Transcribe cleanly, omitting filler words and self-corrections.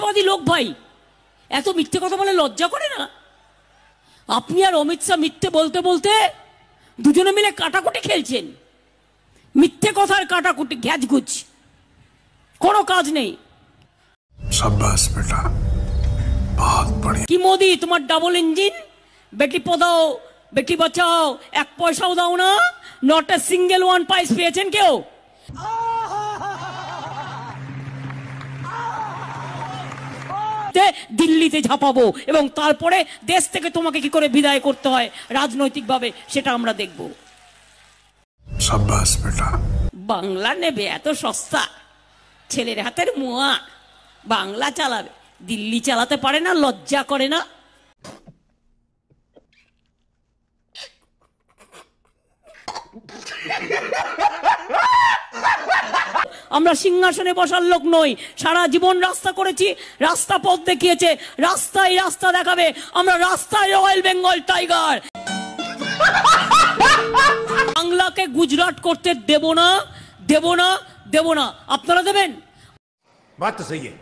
মিথ্যেবাদী লোক ভাই, এত মিথ্যে কথা বলে লজ্জা করে না? আপনি আর অমিত শাহ মিথ্যে বলতে বলতে দুজনে মিলে কাটাকুটি খেলছেন, মিথ্যে কথার কাটাকুটি, ঘ্যাজগুজ, কোনো কাজ নেই। शाबाश बेटा, बहुत बढ़िया। কি মোদি তোমার ডাবল ইঞ্জিন, বেটি পড়াও বেটি বাঁচাও, এক পয়সাও দাও না, নট এ সিঙ্গেল ওয়ান পাইস পেয়েছেন কেউ? দিল্লিতে ঝাঁপাবো এবং তারপরে দেশ থেকে তোমাকে কি করে বিদায় করতে হয় রাজনৈতিকভাবে সেটা আমরা দেখব। शाबाश बेटा। বাংলা নেবে এত সস্তা, ছেলের হাতের মোয়া, বাংলা চালাবে, দিল্লি চালাতে পারে না, লজ্জা করে না? আমরা সিংহাসনে বসার লোক নই, সারা জীবন রাস্তা করেছি, রাস্তা পথ দেখিয়েছে, রাস্তায় রাস্তা দেখাবে, আমরা রাস্তায় রয়্যাল বেঙ্গল টাইগার। বাংলাকে গুজরাট করতে দেব না, দেব না, দেব না। আপনারা দেবেন? बात तो सही है।